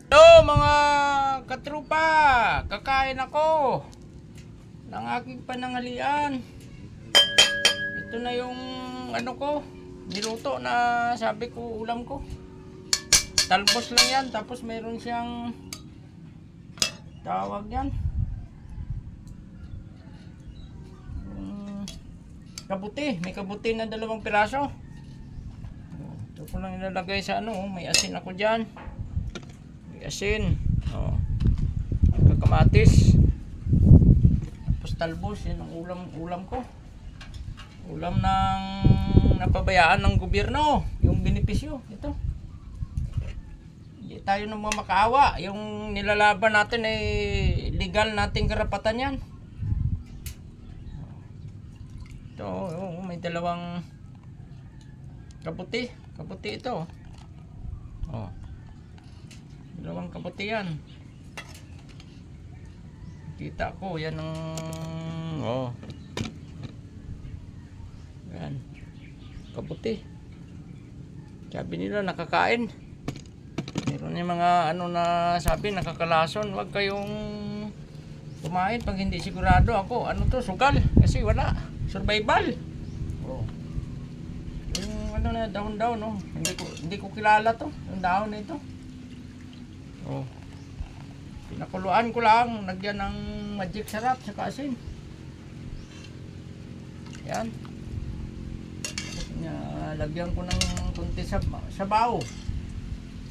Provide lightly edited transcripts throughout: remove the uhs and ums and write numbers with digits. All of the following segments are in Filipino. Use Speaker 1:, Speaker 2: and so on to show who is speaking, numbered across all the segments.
Speaker 1: Hello mga katrupa! Kakain ako ng aking pananghalian. Ito na yung ano ko, niluto na sabi ko ulam ko. Talbos lang yan, tapos mayroon siyang tawag yan. Kabuti, may kabuti na 2 piraso. Ito ko lang ilalagay sa ano, may asin ako dyan. May asin. Oh. Kakamatis. Tapos talbos, yan ang ulam ko. Ulam ng napabayaan ng gobyerno, yung benepisyo. Ito. Hindi tayo nang makaawa. Yung nilalaban natin ay legal nating karapatan yan. Ito, oh, may 2 kabuti. Kabuti ito. Oh. 2 kabuti yan. Kita ko, yan ang oh. Yan. Kabuti. Sabi nila nakakain. Meron yung mga ano na sabi nakakalason. Huwag kayong kumain pag hindi sigurado. Ako, ano to, sugal. Kasi wala. Survival. Oh. Yung ano na dahon-dahon, no. Hindi ko kilala to, yung dahon na ito. Oh. Pinakuluan ko lang, nagyan ng magic sarap sa asin. Yan. Lagyan ko ng kunti sabaw.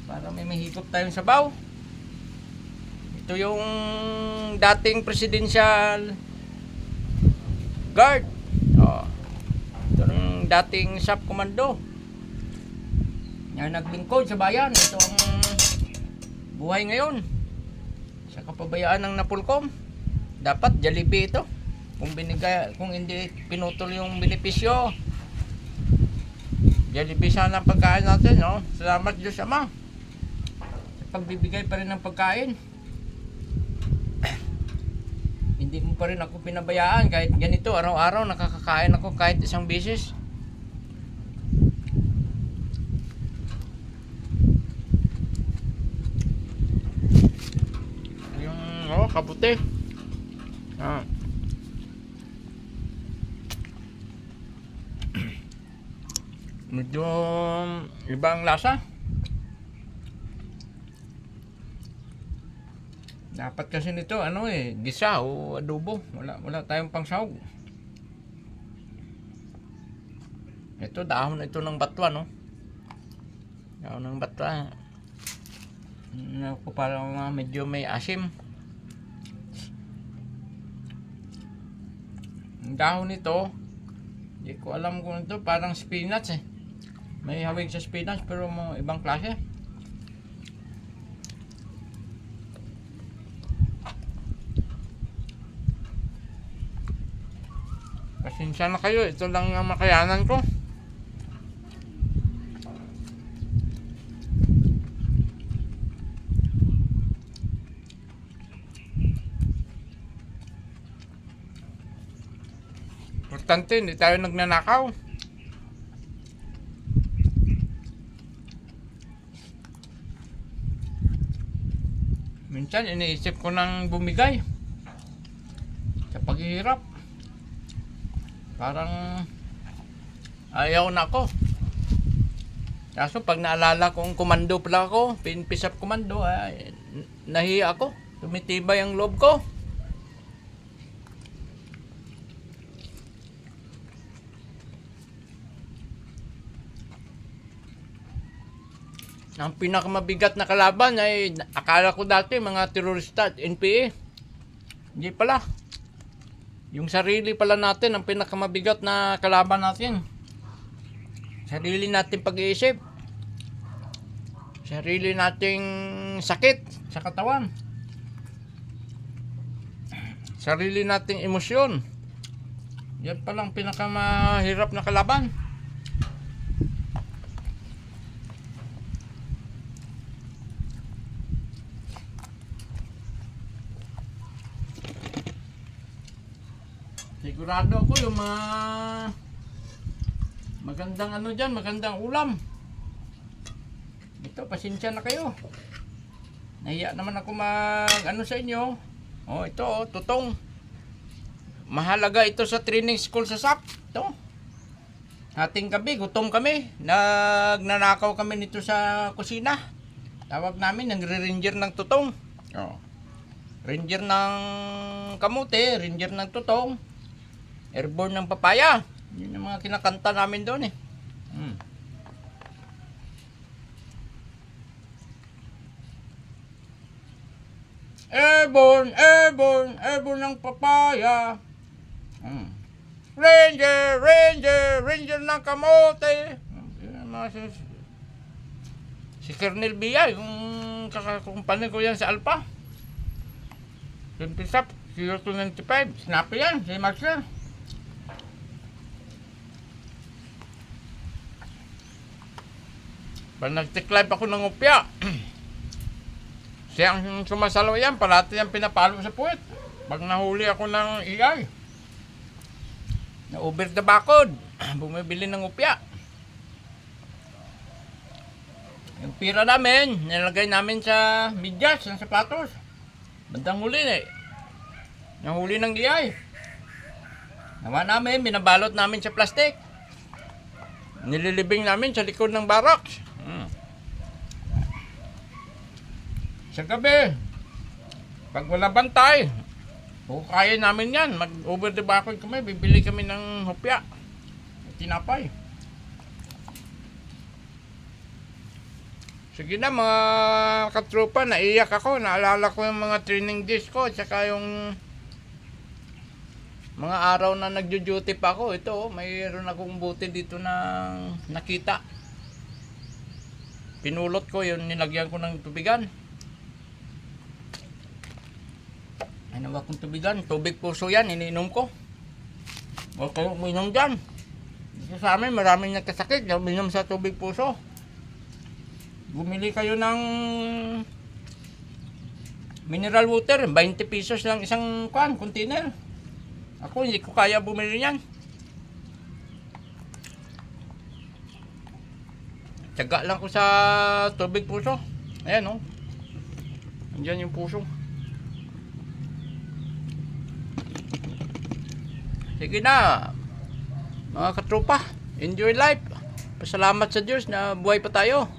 Speaker 1: Para may mahigop tayong sabaw. Ito yung dating presidential guard. Oh. Ito yung dating SAP Commando. Yan naglingkod sa bayan. Ito ang buhay ngayon. Sa kapabayaan ng Napolcom. Dapat Jollibee ito. Kung hindi pinutol yung benepisyo. Jollibee sana ang pagkain natin, no? Salamat Diyos Ama. Sa pagbibigay pa rin ng pagkain. Hindi mo pa rin ako pinabayaan kahit ganito araw-araw nakakakain ako kahit isang beses. Yung kabuti. Ah. Medyo ibang lasa. Dapat kasi nito ano gisa o adobo. Wala tayong pangsahog. Ito dahon ito ng batwa, no. Dahon ng batwa. Ako parang medyo may asim. Ang dahon nito, hindi ko alam kung ito parang spinach May hawig sa spinach pero ibang klase. Pasensya na kayo, ito lang ang makayanan ko. Importante, hindi tayo nagnanakaw. Minsan iniisip ko nang bumigay sa paghihirap. Parang ayaw na ako. Kaso pag naalala kong komando pala ako, PNP komando, nahiya ako. Tumitibay ang loob ko. Ang pinakamabigat na kalaban ay akala ko dati mga terorista at NPA. Hindi pala. Yung sarili pala natin ang pinakamabigat na kalaban natin. Sarili nating pag-iisip. Sarili nating sakit sa katawan. Sarili nating emosyon. Yan palang pinakamahirap na kalaban. Sigurado ako yung mga magandang ano dyan, magandang ulam. Ito, pasensya na kayo. Nahiya naman ako mag ano sa inyo. Oh, ito oh, tutong. Mahalaga ito sa training school sa SAP. Ito. Ating gabi, gutom kami. Nagnanakaw kami nito sa kusina. Tawag namin, nagre-ranger ng tutong. Oh. Ranger ng kamote, ranger ng tutong. Airborne ng papaya. Yun yung mga kinakanta namin doon eh. Airborne, airborne, airborne ng papaya. Ranger, ranger, ranger ng kamote. Si Colonel Bia, yung kakakumpanya ko yan sa Alpha. Yung pisap, 0295. Snappy yan, si Maxwell. Pag nag-live ako ng upya, siya ang sumasalaw yan, parati yan pinapalo sa puwet. Pag nahuli ako ng EI, na over the bakod, bumibili ng upya. Yung pira namin, nilagay namin sa medyas, ng sapatos. Bandang huli eh. Nahuli ng EI. Nawa namin, binabalot namin sa plastic. Nililibing namin sa likod ng barracks. Sa gabi, pag wala bantay, kaya namin yan. Mag-over the bakod kami, bibili kami ng hopya. Tinapay. Sige na mga katropa, naiyak ako. Naalala ko yung mga training days ko. Tsaka yung mga araw na nagjo-duty pa ako. Ito, mayroon akong buti dito na nakita. Pinulot ko yun, nilagyan ko ng tubigan. Ay nawa kong tubigan, tubig puso yan, iniinom ko. Huwag kayong uminom dyan. Dito sa amin, maraming nagkasakit, uminom sa tubig puso. Bumili kayo ng mineral water, 20 pesos lang isang container. Ako hindi ko kaya bumili yan. Tiyaga lang ko sa tubig puso. Ayan o. Andiyan yung puso. Sige na. Mga katropa, enjoy life. Pasalamat sa Diyos na buhay pa tayo.